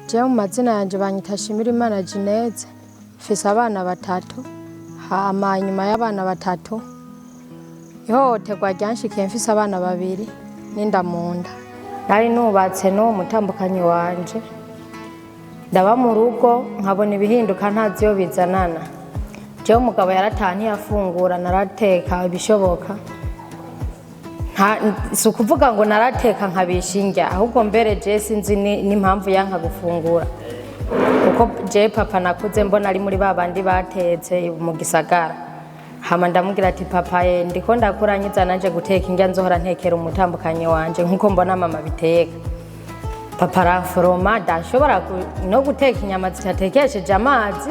Je mu mazina yanje banyita Shimirimana Jeanette, mfise abana batatu, hama nyuma y'abana batatu ihohoterwa ryanshikiye mfise abana babiri n'inda munda. Nari nubatse no mutambukanyi wanje, ndaba mu rugo nkabona ibihinduka ntavyo bizanana. Je umugabo yaratani yafungura narateka ibishoboka, si ukuvuga ngo narateka nkabishinja, ahubwo mbere je sinzi n'impamvu yanka gufungura, kuko je papa nakuze mbona ari muri babandi batetse mu gisagara. Hama ndamubwira ati papa ndiko ndakuranyiza nanje guteka indya nzohora ntekera umutambukanyi wanje nkuko mbona mama biteka. Papa araforoma ndashobora no guteka inyama zitatekesheje amazi,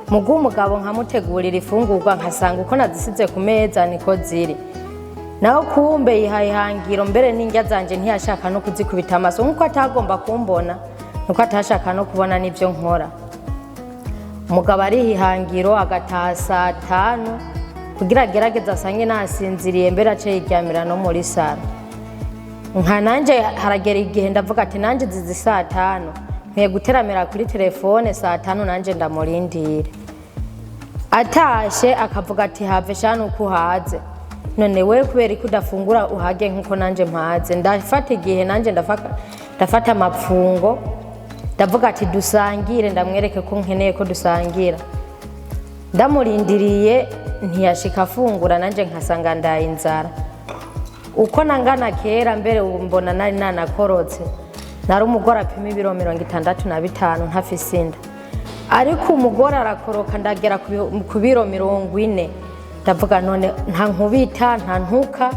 mugu umugabo nkamutegurira ifungurwa nkasanga uko nazisize ku meza niko ziri. Naho kumbe ihangiro mbere n'indya zanje ntiyashaka no kuzikubita amaso nkuko atagomba kumbona, nuko atashaka no kubona nivyo nkora. Umugabo ari ihangiro agataha 5:00 kugira agerageza asange nasinziriye mbere ace yiryamira no muri sala. Nka nanje haragera igihe ndavuga ati nanje zizi 5:00 nkwiye guteramira kuri telefone 5:00 nanje ndamurindire. Atashe akavuga ati have shana uko haze, none we kubera ko udafungura uhage nkuko nanje mpaze. Ndafata igihe nanje ndafata amapfungo, ndavuga ati dusangire, ndamwereke ko nkeneye ko dusangira. Ndamurindiriye ntiyashika afungura, nanje nkasanga ndaye inzara. Uko nangana kera mbere mbona nari nanakorotse, nari umugore apima ibiro 65 ntafise inda, ariko umugore arakoroka ndagera ku biro 40. Ndavuga none nta nkubita nta ntuka,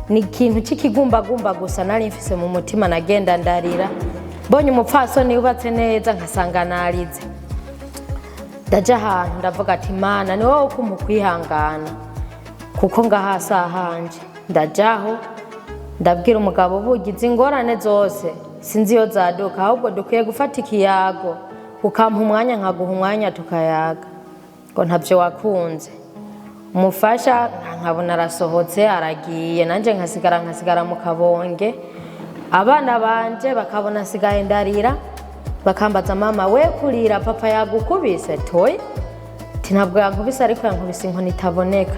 ni ikintu c'ikigumbagumba gusa nari mfise mu mutima. Nagenda ndarira, mbonye umupfasoni yubatse neza nkasanga narize. Ndaja ahantu ndavuga ati Mana ni wowe uko mukwihangana, kuko ngahasa hanje. Ndajaho ndabwira umugabo bugize ingorane zose sinzi yo zaduka, ahubwo dukwiye gufata ikiyago ukampa umwanya nkaguha umwanya tukayaga, ngo ntavyo wakunze. Umufasha nkabona arasohotse aragiye, nanje nkasigara mu kabonge. Abana banje bakabona sigaye ndarira, bakambaza mama we kurira papa yagukubise toy? Tinabwo yankubise, ariko yankubise inkoni itaboneka,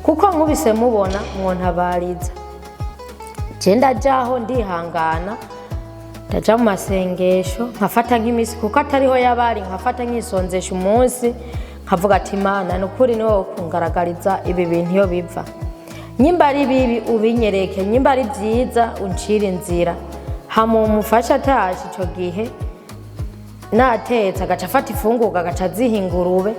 kuko nkubise mubona mwontabariza. Je ndajaho ndihangana, ndaja mu masengesho nkafata nk'imisi, kuko atariho yabari nkafata nk'isonzesha umunsi, nkavuga ati Mana nukuri ni wowe kungaragariza ibi bintu iyo biva. Nyimba ari bibi ubinyereke, nyimba ari byiza uncira inzira. Hama umufasha atashe ico gihe natetse agaca afata ifungurwa agaca aziha ingurube,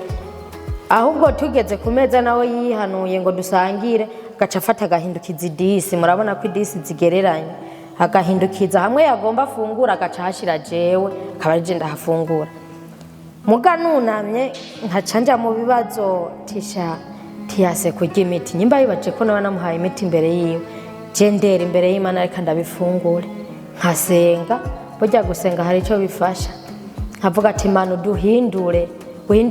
ahubwo tugeze ku meza nawe yihanuye ngo dusangire, agaca afata agahindukiza idisi. Murabona ko idisi zigereranye, agahindukiza hamwe yagomba afungura agaca hashira jewe akaba je ndahafungura. Muga nunamye nkaca nja mu bibazo tisha tiyase kurya imiti, nyimba yibaje ko nawe namuhaye imiti imbere yiwe. Je ndera imbere y'Imana ariko ndabifungure, nkasenga. Burya gusenga hari ico bifasha, nkavuga ati Mana duhindure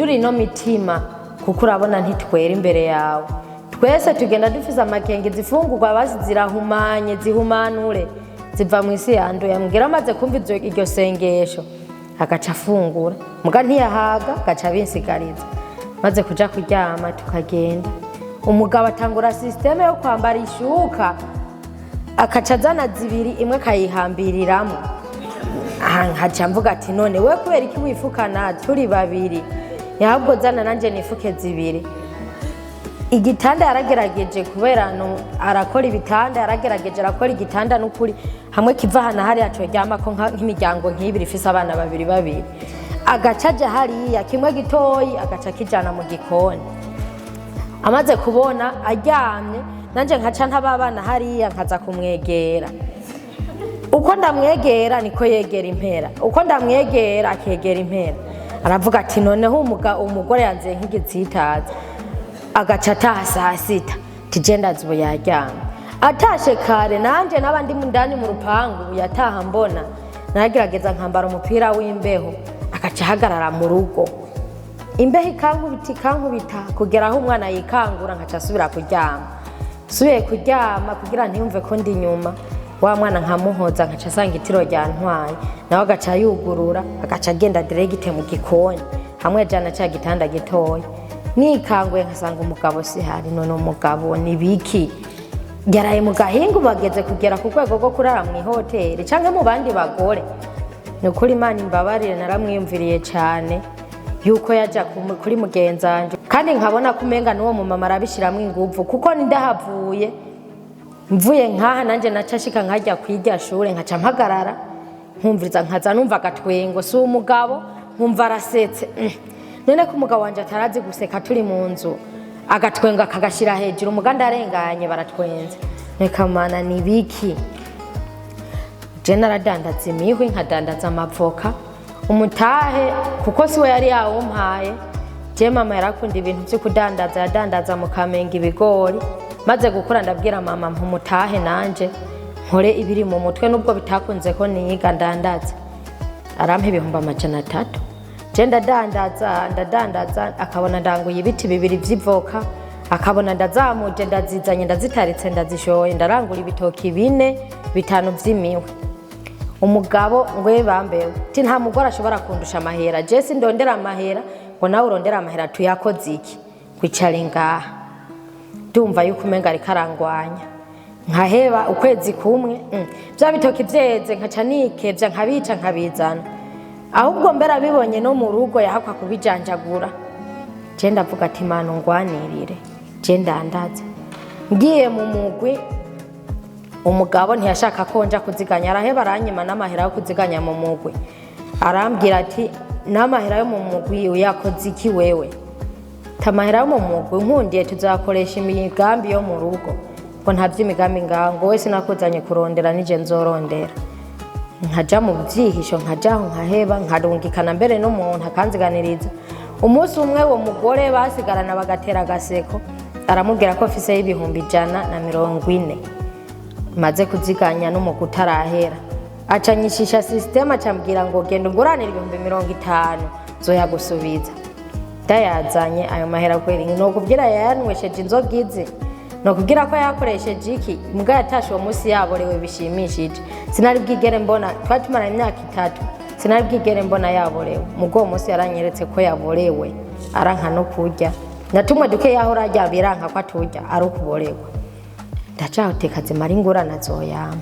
ino mitima, kuko urabona ntitwera imbere yawe. Twese tugenda dufise amakenge, zifungurwa basi zirahumanye zihumanure ziva mu isi yanduye. Ambwira amaze kumva iryo sengesho agaca afungura, muga ntiyahaga gaca binsigariza. Maze kuja kuryama tukagenda, umugabo atangura systeme yo kwambara ishuka, akaca azana zibiri, imwe kayihambiriramwo. Nkaca mvuga ati none we kubera iki wifukana turi babiri, yahubwo zana nanje nifuke zibiri. Igitanda yaragerageje, kubera no arakora ibitanda, yaragerageje arakora igitanda n'ukuri hamwe kiva hana hari aco ryama ko nk'imiryango nk'ibiri ifise abana babiri. Agaca aja hariya kimwe gitoyi agaca kijana mu gikoni. Amaze kubona aryamye, nanje nkaca ntababana hariya nkaza kumwegera. Uko ndamwegera niko yegera impera, uko ndamwegera akegera impera. Aravuga ati noneho umugore yanze nk'igitsitaza. Agaca ataha 6:00 tijenda zubo yaryama. Atashe kare nanje nabandi mundani mu rupangu yataha mbona, nagerageza nkambara umupira w'imbeho, agaca hagarara mu rugo. Imbeho ikankubita kugera aho umwana yikangura, nkaca asubira kuryama. Subiye kuryama kugira ntiyumve ko ndi nyuma, wa mwana nkamuhoza nkaca asanga itiro ryantwaye nawe agaca yugurura agaca agenda direct mu gikoni hamwe jana cya gitanda gitoya nikanguye nkasanga umugabo si hari none umugabo ni biki yaraye mu gahingu bageze kugera ku rwego rwo kurara mu hoteli canke mu bandi bagore nukuri Imana imbabarire naramwiyumviriye cyane yuko yaja kuri mugenzanje kandi nkabona kumenga nuwo mu mama arabishiramwe inguvu kuko nindahavuye mvuye nkaha nanje nacashika nkajya kwiga shure nkaca mpagarara nkumviriza nkaza numva gatwengo si umugabo nkumva arasetse none ko umugabo wanje atarazi guseka turi mu nzu agatwenga kagashira hejuru umuganda arenganye baratwenze nekamana ni biki je naradandaza imihwi nkadandaza amavoka umutahe kuko siwe yari yawumpaye je mama yarakunda ibintu byo kudandaza yadandaza mu Kamenge ibigori maze gukura ndabwira mama mpumutahe nanje nkore ibiri mu mutwe nubwo bitakunze ko niga ndandaza arampa 300 je ndadandaza akabona ndanguye ibiti bibiri vy'ivoka akabona ndazamuje ndazizanye ndazitaritse ndazishoye ndarangura ibitoki 4-5 vy'imiwe umugabo ngwe bambewe ti nta mugora ashobora kundusha amahera je si ndondera amahera ngo nawe urondera amahera tuyakoze iki kwicare ngaha ndumva yuko umenga ari karangwanya nkaheba ukwezi kumwe bya bitoki vyeze nkaca nikevya nkabica nkabizana ahubwo mbera bibonye no mu rugo yahakwa kubijanjagura je ndavuga ati Mana ngwanirire je ndandaza ngiye mu mugwi umugabo ntiyashaka konja kuziganya araheba aranyima n'amahera yo kuziganya mu mugwi arambwira ati n'amahera yo mu mugwi uyakoze iki wewe tamahera yo mu mugwi nkundiye tuzakoresha imigambi yo mu rugo ko nta vy'imigambi ngango wese nakuzanye kurondera nije nzorondera nkaja mu byihisho nkajaho nkaheba nkarungikana mbere n'umuntu akanziganiriza umunsi umwe wo mugore basigarana bagatera agaseko aramubwira ko afise y'ibihumbi 140 maze kuziganya n'umugu utarahera acanyishisha system acambwira ngo genda unguranira 50 zoyagusubiza ndayazanye ayo mahera kweri no kubwira yanwesheje inzogizi no kugira ko yakoresheje iki mbwa yatashe uwo munsi yaborewe bishimishije sinari bwigere mbona twatumara imyaka 3 sinari bwigere mbona yaborewe mugo munsi yaranyeretse ko yaborewe aranka no kurya natumwe duke yaho rajya biranka ko aturya ari ukuborewe ndacahoteka zimara ingurana zoyama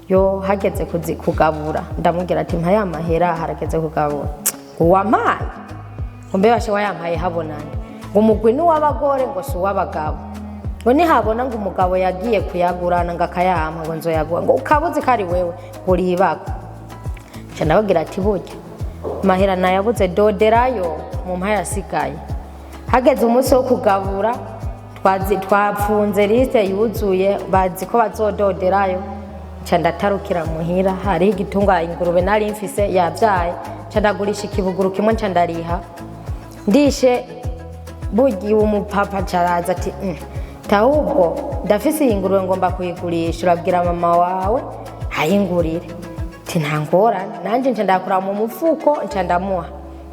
yo hageze kugabura ndamubwira ati mpa ya mahera harageze kugabura uwampaye umbe bashe wayampaye habonande ngo umugwi ni w'abagore ngo si w'abagabo ngo nihabona ngo umugabo yagiye kuyagurana ngo akayampa ngo nzoyagura ngo ukabuze kari wewe uribako cyane ndababwira ati burya mahera nayabuze doderayo mu mpa yasigaye hageze umunsi wo kugabura twapfunze liste yuzuye bazi ko bazododerayo candatarukira muhira hari igitunga ingurube nari mfise yavyaye candagurisha ikibuguru kimwe candariha ndishe bugi umupapa caraza ati tahubwo ndafise ingurube ngomba kuyigurisha urabwira mama wawe hayingurire ati ntangorane nanje ncandakura mu mufuko ncandamuha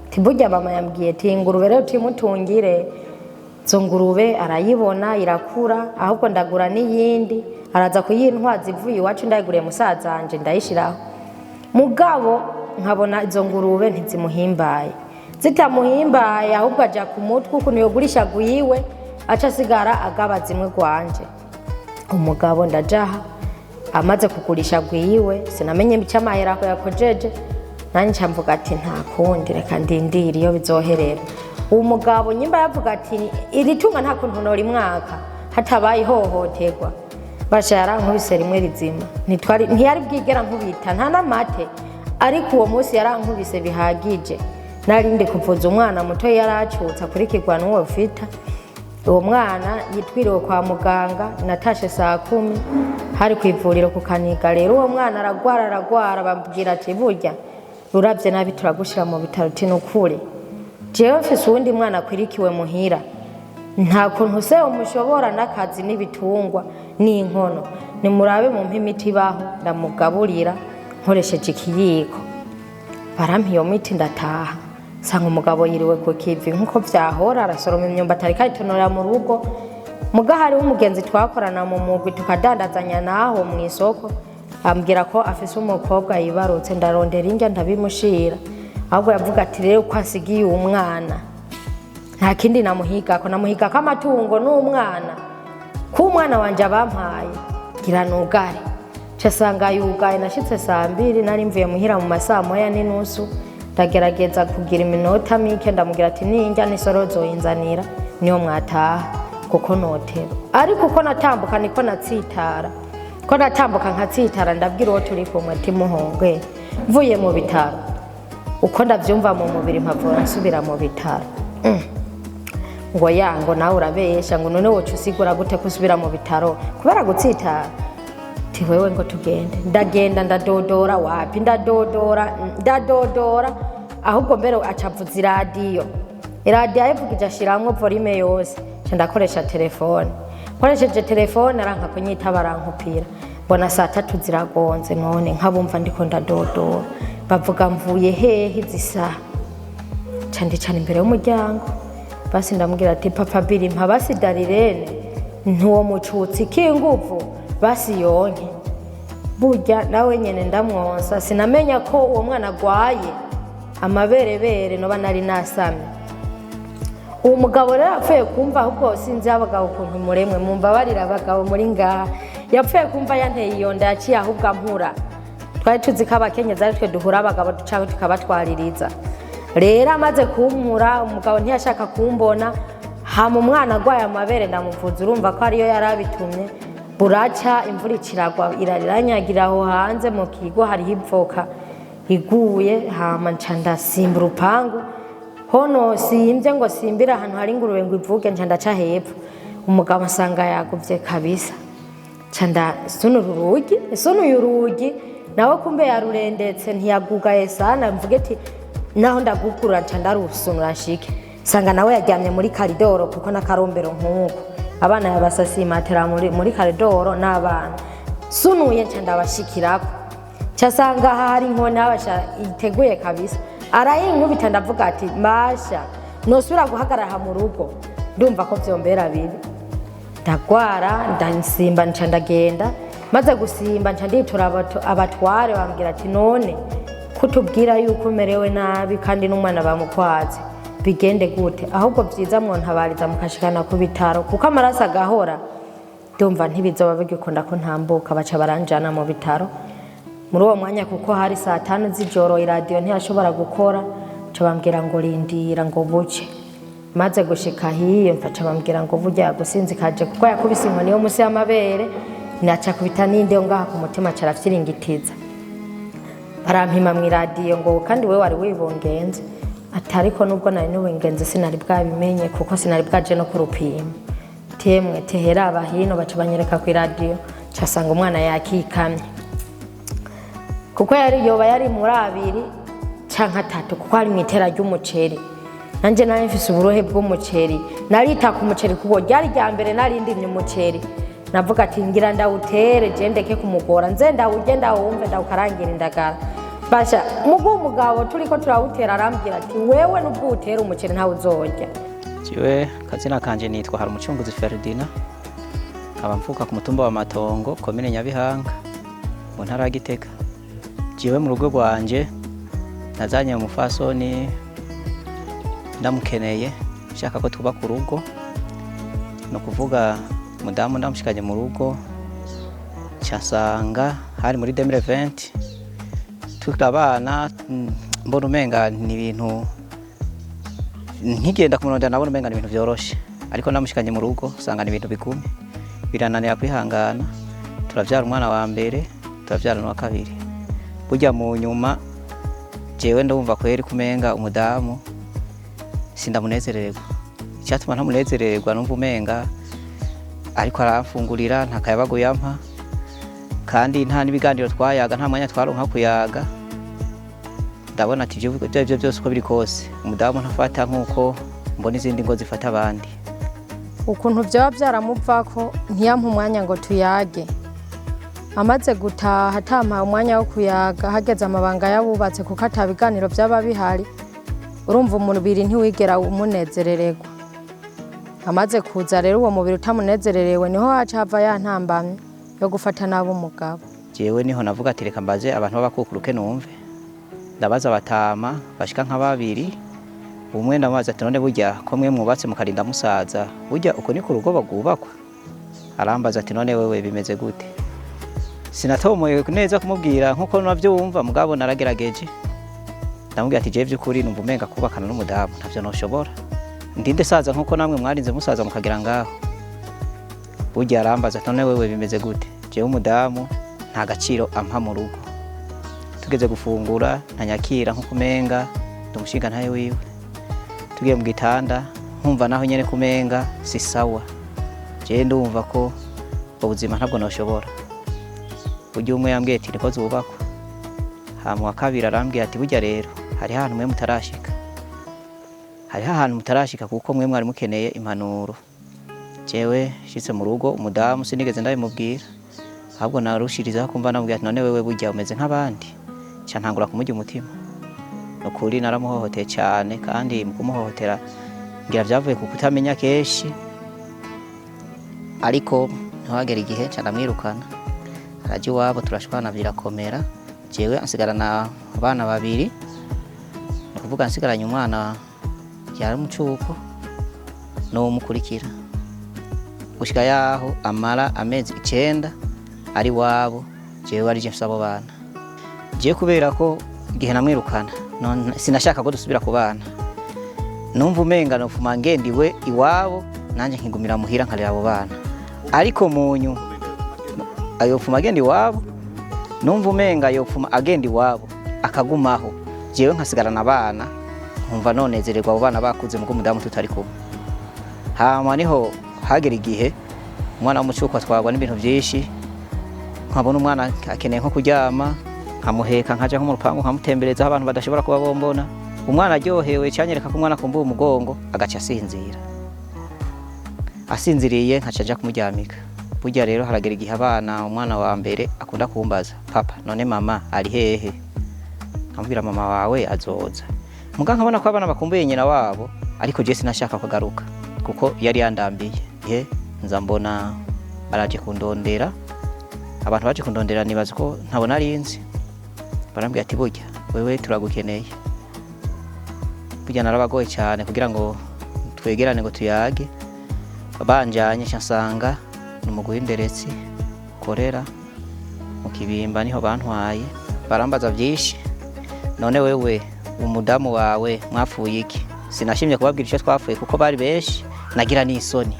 tiburya mama yambwiye ati ingurube rero timutungire zo ngurube arayibona irakura ahubwo ndagura n'iyindi araza kuyintwaza ivuye iwacu ndayiguriye musazanje ndayishiraho mugabo nkabona izo ngurube ntizimuhimbaye zitamuhimbaye ahubwo aja ku mutwe ukuntu yogurisha guyiwe aca sigara agaba zimwe gwanje umugabo ndajaha amaze kugurisha guyiwe sinamenye icamahera ko yakojeje nanje camvuga ati nta kundi reka ndindire iyo bizoherera uwo mugabo nyimba yavuga ati iri tunga nta kuntu nori mwaka hatabaye hohoterwa basha yarankubise rimwe rizima ntiyari bwigera nkubita nta namate ariko uwo munsi yarankubise bihagije narinde kuvuza umwana muto yaracutsa kuri kigwa n'uwo fita uwo mwana yitwiriwe kwa muganga natashe saa 10 hari kwivuriro ku Kaniga rero uwo mwana aragwara bambwira ati burya uravye nabi turagushira mu bitaro tinukure jewe mfise uwundi mwana akwirikiwe muhira nta kuntu se umushobora n'akazi n'ibitungwa n'inkono nimurabe mu mpimiti baho ndamugaburira nkoresheje ikiyiko barampa iyo miti ndataha sanga umugabo yiriwe ku kivi nkuko vyahora arasoroma imyumbati ariko ayitonora mu rugo muga hari umugenzi twakorana mu mugwi tukadandazanya naho mu isoko ambwira ko afise umukobwa yibarutse ndarondera indya ndabimushira ahubwo yavuga ati rero ko asigiye umwana nta kindi namuhigako amatungo n'umwana ku mwana wanje abampaye gira nugare casanga yugaye nashitse 2:00 nari mvuye muhira mu masaa 1:30 ndagerageza kugira iminota mike ndamugira ati ninjya n'isorozo yinzanira niyo mwataha kuko notero ariko uko natambuka niko natsitara ko natambuka nkatsitara ndabwira uwo turi kumwe ati muhongwe mvuye mu bitaro uko ndavyumva mu mubiri mpavura nsubira mu bitaro ngo yango nawe urabesha ngo none wocu usigura gute kusubira mu bitaro kubera gutsitara ti wewe ngo tugende ndagenda ndadodora wapi ndadodora ahubwo mbere acavuza iradiyo yivugije ashiramwo volume yose ndakoresha telefone nkoresheje telefone aranka kunyita barankupira mbona saa 3 ziragonze none nkabumva ndiko ndadodora bavuga mvuye hehe zisa cyane imbere y'umuryango basi ndamubwira ati papa biri mpa basi darirene ntuwo mucutsi kinguvu basi yonke burya nawe nyene ndamwonsa sinamenya ko uwo mwana agwaye amaberebere noba nari nasamye uwo mugabo rero apfuye kumva ahubwo sinzi abagabo ukuntu muremwe mumva barira abagabo muri ngaha yapfuye kumva yanteye iyonda yaciye ahubwo ampura twari tuzi ko abakenyezi ari twe duhura abagabo ducaho tukabatwaririza rero amaze kumpura umugabo ntiyashaka kumbona hama umwana agwaye amabere ndamuvuza urumva ko ariyo yarabitumye buraca imvura ikiragwa iraranyagira aho hanze mu kigo hari ivoka iguye hama nca ndasimba urupangu hono simvye ngo simbira ahantu hari ingurube ngo ivuge nca ndaca hepfo umugabo asanga yaguvye kabisa nca ndasunuye urugi nawe kumbe yarurendetse ntiyagugaye sana mvuge ati naho ndagukura nca ndarusunura nshike sanga nawe yaryamye muri karidoro kuko nakarombero nkuko abana yabasasi matera muri karidoro n'abana sunuye nca ndabashikirako cyasanga hari inkoni abasha iteguye kabisa arayinkubita ndavuga ati masha nosubira guhagarara mu rugo ndumva ko vyombera bibi ndagwara ndansimba nca ndagenda maze gusimba nca nditura abatware bambwira ati none kutubwira yuko umerewe nabi kandi n'umwana bamukwaze bigende gute ahubwo vyiza mwantabariza mukashikana ku bitaro kuko amaraso agahora ndumva ntibizoba bigikunda ko ntambuka baca baranjana mu bitaro muri uwo mwanya kuko hari saa 5 z'ijoro iradiyo ntiyashobora gukora cyo bambwira ngo rindira ngo buce maze gushika hiyo mfaca bambwira ngo burya yagusinzikaje kuko yakubise inkoni yo musi y'amabere naca kubita ninde ngaha ku mutima carafyiringitiza barampima mu iradiyo ngo kandi we wari wibongenze atariko nubwo nari n'uwengenze sinari bwabimenye kuko sinari bwaje no kurupima temwe tehera abahino baca banyereka ku iradiyo casanga umwana yakikamye kuko yoba yari muri 2 canka 3 kuko ari mwitera ry'umuceri nanje nari mfise uburohe bw'umuceri narita ku muceri kuko ryari rya mbere nari ndimye umuceri navuga ati ngira ndawutere je ndeke kumugora nze ndawugenda wumve ndawukarangira indagara basha mugu mugabo turiko turawutera arambwira ati wewe nubwo utera umuceri ntawe uzorya jiwe kazina kanje nitwa hari umucunguzi Ferdina abamfuka ku mutumba wa Matongo komine Nyabihanga mu ntara ya Gitega jiwe mu rugo rwanje nazanye umufasoni ndamukeneye shaka ko tuba ku rugo no kuvuga mudamu ndamushikanye mu rugo cyasanga hari muri 2020 tukabana mbona umenga ni ibintu nkigenda kumuronda nabona umenga ni ibintu byoroshe ariko ndamushikanye mu rugo sanga ni ibintu bikumi birananira kwihangana turavyara umwana wa mbere turavyara n'wa kabiri burya mu nyuma jewe ndumva kweri kumenga umudamu sindamunezererwa icyatuma ntamunezererwa numva umenga ariko arafungurira ntakayabago yampa kandi nta nibiganiro twayaga nta mwanya twaronka kuyaga ndabona ati ibyo byose uko biri kose umudamu ntafata nkuko mbona izindi ngo zifata abandi ukuntu byaba byaramuvako ntiyampa umwanya ngo tuyage amaze gutaha atampa umwanya wo kuyaga hageze amabanga yabubatse kuko atabiganiro byaba bihari urumva umubiri ntiwigera umunezerererwa amaze kuza rero uwo mubiri utamunezererewe niho haca hava yantambamye yo gufata nabo umugabo jewe niho navuga ati reka mbaze abantu b'abakukuruke numve. Ndabaza batama bashika nka babiri, umwe ndamubaza ati none burya ko mwe mwubatse mukarinda musaza burya uko ni ku rugo bagubakwa? Arambaza ati none wewe bimeze gute? Sinatomoye neza kumubwira nkuko navyumva, mugabo naragerageje. Ndamubwira ati je vy'ukuri numva umenga kubakana n'umudamu ntavyo noshobora, ndinde saza nkuko namwe mwarinze musaza mukagira ngaho. Burya arambaza ati none wewe bimeze gute? Jewe umudamu nta gaciro ampa mu rugo, tugeze gufungura ntanyakira nkuko umenga ndamushinga ntaye wiwe, tugiye mu gitanda nkumva naho nyene kumenga si sawa. Je ndumva ko ubuzima ntabwo noshobora. Burya umwe yambwiye ati niko zubakwa. Hama wa kabiri arambwiye ati burya rero hari ahantu mwe mutarashika, hari ahantu mutarashika kuko mwe mwari mukeneye impanuro. Jewe shitse mu rugo umudamu sinigeze ndabimubwira, ahubwo narushirizaho kumva namubwira ati none wewe burya umeze nk'abandi. Ca ntangura kumujya umutima. Nukuri naramuhohoteye cyane, kandi mu kumuhohotera ngira vyavuye ku kutamenya keshi, ariko ntihagera igihe ca ndamwirukana. Araje iwabo turashwana birakomera. Jewe ansigarana abana babiri, nukuvuga ansigaranye umwana yari umucuko no umukurikira. Gushika yaho amara amezi 9 ari wabo, jewe ari je mfise abo bana. Je kubera ko igihe namwirukana sinashaka ko dusubira ku bana, numva umenga nofuma ngendiwe iwabo nanje nkigumira muhira nkarera abo bana. Ariko munyu ayofuma agenda iwabo, numva umenga yofuma agenda iwabo akagumaho, jewe nkasigarana abana nkumva nonezererwa abo bana bakuze mugo umudamu tutari kumwe. Hama niho hagera igihe umwana w'umucuko atwarwa n'ibintu byinshi, nkabona umwana akeneye nko kuryama nkamuheka nkaja nko mu rupangu nkamutembereza abantu badashobora kuba bombona. Umwana aryohewe cyanyereka ko umwana kumbuye umugongo agaca asinzira. Asinziriye nkaca aja kumuryamika. Burya rero haragera igihe abana umwana wa mbere akunda kumbaza, papa none mama ari hehe? Nkambwira mama wawe azoza. Muga nkabona ko abana bakumbuye nyina wabo, ariko je sinashaka kugaruka kuko yari yandambiye. Nza mbona baraje kundondera, abantu baje kundondera nibaza ko ntabona arinzi. Barambwira ati burya wewe turagukeneye. Burya narabagoye cyane kugira ngo twegerane ngo tuyage. Banjanye nsanga numuguhinderetsi korera mu Kibimba niho bantwaye. Barambaza byinshi, none wewe umudamu wawe mwapfuye iki? Sinashimye kubabwira icyo twapfuye kuko bari benshi, nagira n'isoni.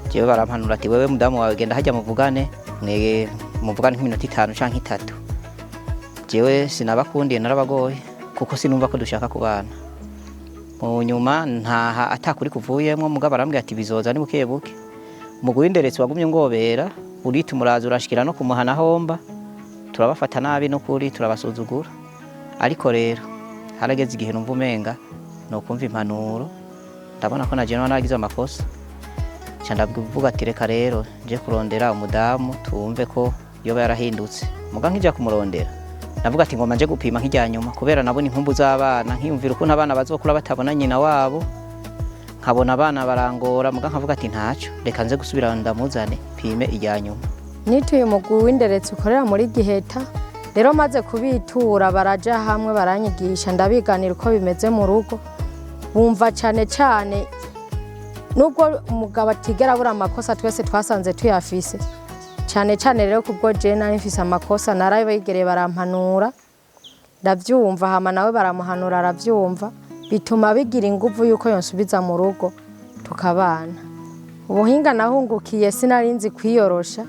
Jewe barampanura ati wewe mudamu wawe genda hajya muvugane, muvugane nk'iminota 5 canke 3. Jewe sinabakundiye narabagoye kuko sinumva ko dushaka kubana. Mu nyuma ntaha atakuri kuvuyemwo, mugabo arambwira ati bizoza ni buke buke. Umuguhinderetsi wagumye ngobera urita umuraza urashikira no kumuhana homba, turabafata nabi no kuri turabasuzugura. Ariko rero harageze igihe numva umenga no kumva impanuro, ndabona ko naje nagize amakosa. Ndavuga ati reka rero nje kurondera umudamu tumve ko yoba yarahindutse. Muga nkija kumurondera navuga ati ngoma nje gupima nkijya nyuma, kubera nabona inkumbu z'abana, nkiyumvira uko abana bazokura batabona nyina wabo, nkabona abana barangora. Muga nkavuga ati ntaco, reka nze gusubira ndamuzane pime ijya nyuma. Nituye umugwi w'inderetsi ukorera muri Giheta, rero maze kubitura baraja hamwe baranyigisha, ndabiganira uko bimeze mu rugo. Bumva cyane cyane nubwo umugabo atigera bura amakosa twese twasanze tuyafise, cyane cyane rero kubwo je nari mfise amakosa narabigereye barampanura ndavyumva, hama nawe baramuhanura aravyumva, bituma bigira inguvu yuko yonsubiza mu rugo tukabana. Ubuhinga nahungukiye sinarinzi kwiyorosha.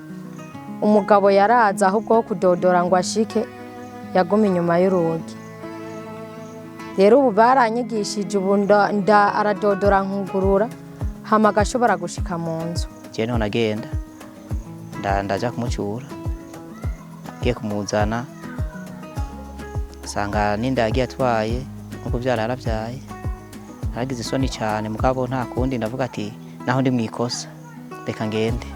Umugabo yaraza ahubwo ho kudodora ngo ashike yaguma inyuma y'urugi. Rero ubu baranyigishije, ubu nda aradodora nkugurura hama gashobora gushika mu nzu. Je niho nagenda ndaja kumucyura, giye kumuzana sanga ninda yagiye atwaye nkuko byararavyaye. Naragize isoni cyane, mugabo nta kundi ndavuga ati naho ndi mwikosa reka ngende.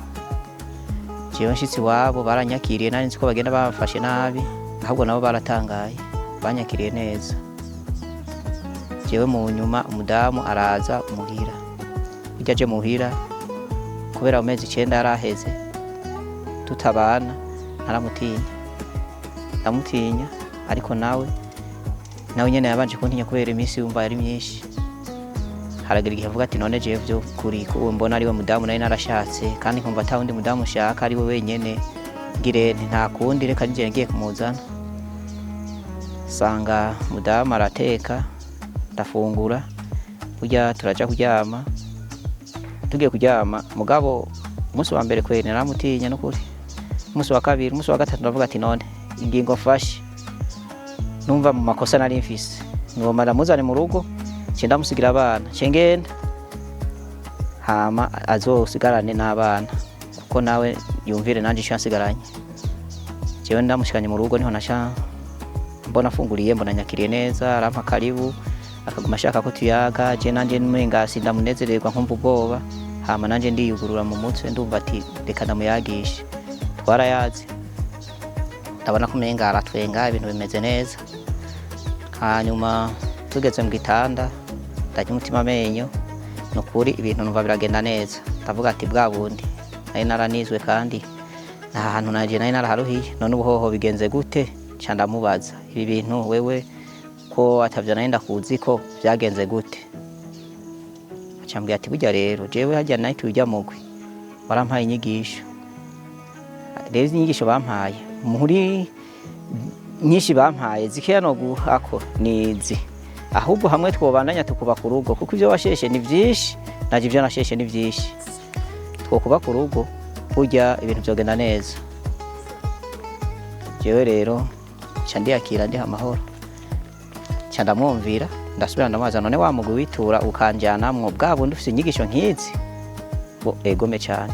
Jewe nshitsi wabo baranyakiriye, nari nzi ko bagenda bafashe nabi, ahubwo nabo baratangaye banyakiriye neza. Jewe mu nyuma umudamu araza muhira. Ujya je muhira kubera amezi 9 yaraheze tutabana, naramutinya ndamutinya, ariko nawe nyene yabanje kuntinya kubera iminsi yumva yari myinshi. Haragira igihe avuga ati none jewe vyo kuri ko mbona ari we mudamu nari narashatse kandi nkumva ata wundi mudamu ushaka ari we wenyene, ngire nta kundi reka nje ngiye kumuzana. Sanga mudamu arateka ndafungura, burya turaja kuryama. Tugiye kuryama mugabo umunsi wa mbere kweri naramutinya n'ukuri, umunsi wa kabiri, umunsi wa gatatu ndavuga ati none ingingo mfashe numva mu makosa nari mfise, ngomba ndamuzane mu rugo nce ndamusigira abana nce ngenda, hama azosigarane n'abana kuko nawe yumvire nanje ico yansigaranye. Jewe ndamushikanye mu rugo niho nasha mbona afunguriye, mbona nyakiriye neza, arampa karibu, akaguma ashaka ko tuyaga. Je nanje n'umenga sindamunezererwa nkumva ubwoba, hama nanje ndiyugurura mu mutwe ndumva ati reka ndamuyagishe. Twarayazi, ndabona ko umenga aratwenga, ibintu bimeze neza. Hanyuma tugeze mu gitanda ndajya umutima amenyo, nukuri ibintu numva biragenda neza. Ndavuga ati bwa bundi nari naranizwe kandi nta hantu naje nari naraharuhiye, none ubuhoho bigenze gute? Ca ndamubaza ibi bintu wewe ko atavyo nari ndakuzi ko byagenze gute? Acambwira ati burya rero jewe hajya nayi tujya mugwi warampaye inyigisho. Rero inyigisho bampaye muri nyinshi bampaye zikeya no guhako nizi, ahubwo hamwe twobandanya tukuba ku rugo kuko ivyo washeshe ni vyinshi naje ivyo nasheshe ni vyinshi. Twokuba ku rugo burya ibintu byogenda neza. Jewe rero ca ndiyakira ndi amahoro, ca ndamwumvira ndasubira ndamaza none wa mugwi witura ukanjanamwo bwa bundi ufise inyigisho nkizi. Bo egome cyane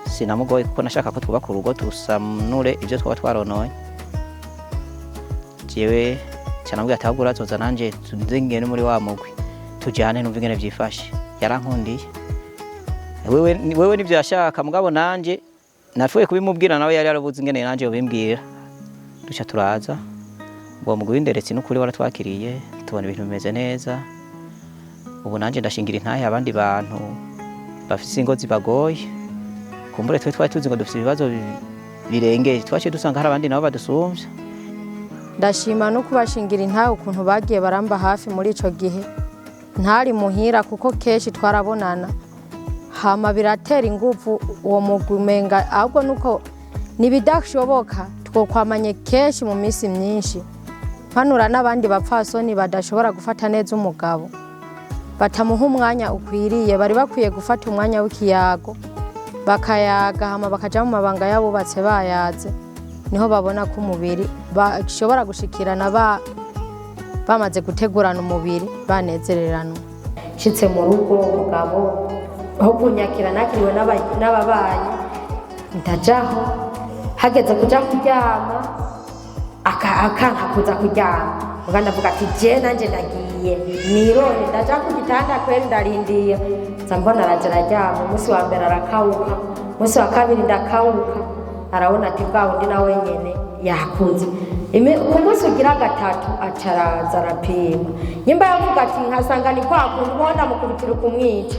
sinamugoye kuko nashaka ko twuba ku rugo tusamnure ivyo twaba twaronoye. Jewe canambwira ati ahubwo urazoza nanje tuzingene muri wa mugwi tujane numva ingene vyifashe. Yarankundiye, wewe nivyo yashaka mugabo nanje nafuye kubimubwira nawe yari yarabuze ingene nanje yobimbwira. Duca turaza uwo mugwi w'inderetsi n'ukuri waratwakiriye, tubona ibintu bimeze neza. Ubu nanje ndashingira intahe abandi bantu bafise ingo zibagoye, kumbure twe twari tuzi ngo dufise ibibazo birengeye, twaciye dusanga hari abandi nabo badusumvya. Ndashima no kubashingira intahe ukuntu bagiye baramba hafi muri ico gihe ntari muhira, kuko keshi twarabonana hama biratera ingufu uwo mugwi umenga ahubwo nuko nibidashoboka twokwamanye keshi mu minsi myinshi. Mpanura n'abandi bapfasoni badashobora gufata neza umugabo, batamuha umwanya ukwiriye, bari bakwiye gufata umwanya w'ikiyago bakayaga hama bakaja mu mabanga yabubatse bayaze, niho babona ko umubiri bashobora gushikirana bamaze gutegurana umubiri banezererana. Shitse mu rugo umugabo aho kunyakira nakiriwe n'ababanyi ndajaho, hageze kuja kuryama akanka kuza kuryama, ubwo ndavuga ati je nanje ndagiye nirone ndaja ku gitanda kweri ndarindiye. Mbona araje araryama, umunsi wa mbere arakawuka, umunsi wa kabiri ndakawuka, arabona ati bwa wundi nawe nyene yakuze. Ku munsi ugira gatatu acaraza arapima, nyimba yavuga ati nkasanga ni kwa kuntu ubona mukubitira kumwica,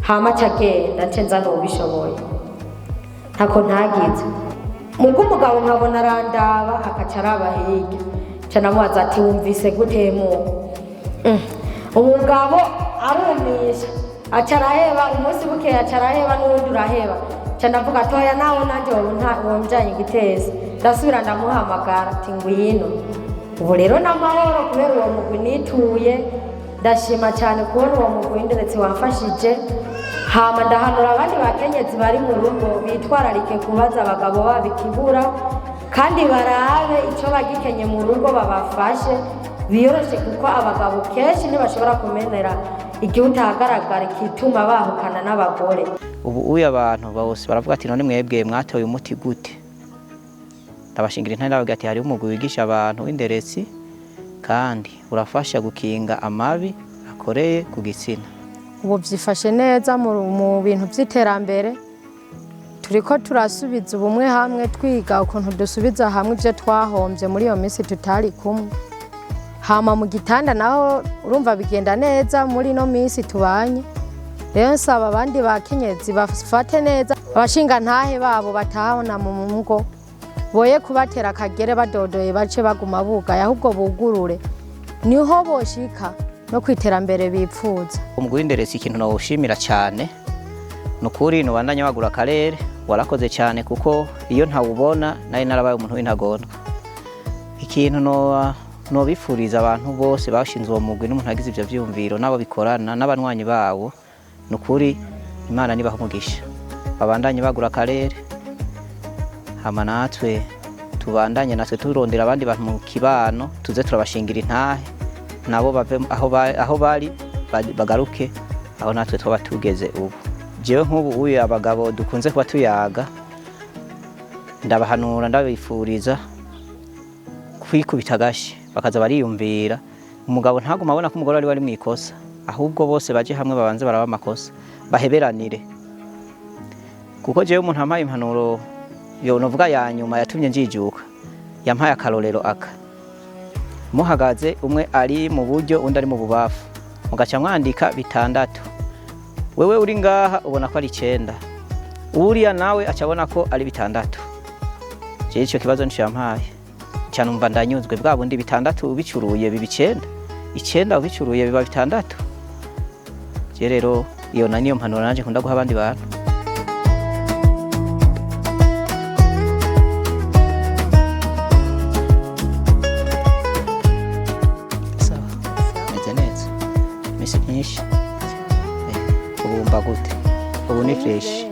hama cagenda nce nza n'ubishoboye ntako ntagize. Mugo umugabo nkabona arandaba akacaraba hirya, ca namubaza ati wumvise gute mu? Umugabo arumisha acaraheba, umunsi bukeye acaraheba n'uwundi uraheba. Ca ndavuga toya nawe nanje wonjanye igitezi, ndasubira ndamuhamagara ati ngwino. Ubu rero n'amahoro kubera uwo mugwi nituye, ndashima cyane kubona uwo mugwi w'inderetsi wamfashije. Hama ndahanura abandi bakenyezi bari mu rugo bitwararike kubaza abagabo babo ikibura, kandi barabe ico bagikenye mu rugo babafashe biyoroshe, kuko abagabo kenshi ntibashobora kumenera igihe utahagaragara kituma bahukana n'abagore. Ubu uyu abantu bose baravuga ati none mwebwe mwatoye umuti gute? Ndabashingira intare ndavuga ati hari umugwi wigisha abantu w'inderetsi kandi urafasha gukinga amabi akoreye ku gitsina. Ubu vyifashe neza mu bintu vy'iterambere, turiko turasubiza ubumwe hamwe, twiga ukuntu dusubiza hamwe ivyo twahomvye muri iyo minsi tutari kumwe. Hama mu gitanda naho urumva bigenda neza muri no minsi tubanye. Rero nsaba abandi bakenyezi bafate neza abashinga ntahe babo batahona mu ngo boye kubatera akagere badodoye bace baguma bugaye, ahubwo bugurure niho boshika no kwiterambere bipfuza. Umugwi w'inderesi ikintu nawushimira cyane nukuri nubandanya wagura akarere, warakoze cyane kuko iyo ntawubona nari narabaye umuntu w'intagondwa. Ikintu no bifuriza abantu bose bashinze uwo mugwi n'umuntu agize ivyo vyumviro nabo bikorana n'abanywanyi bawo, nukuri Imana nibaha umugisha, babandanye bagura akarere, hama natwe tubandanye natwe turondera abandi bantu mu kibano, tuze turabashingira intahe nabo bave aho bari bagaruke aho natwe twaba tugeze ubu. Jewe nk'ubu uyu abagabo dukunze kuba tuyaga, ndabahanura ndabifuriza kwikubita agashi bakaza bariyumvira. Umugabo ntaguma abona ko umugore ari wari mwikosa, ahubwo bose baje hamwe babanze baraba amakosa baheberanire. Kuko jewe umuntu ampaye impanuro yo novuga ya nyuma yatumye njijuka, yampaye akarorero aka: muhagaze umwe ari mu buryo undi ari mu bubafu, mugaca mwandika 6, wewe uri ngaha ubona ko ari 9, uriya nawe acabona ko ari 6. Je ico kibazo nico yampaye cyane, umva ndanyuzwe. Bwa bundi 6 bicuruye biba 9, 9 bicuruye biba 6. Je rero iyo niyo mpanuro nanje nkunda guha abandi bantu. Misi myinshi ubu mba gute, ubu ni fresh.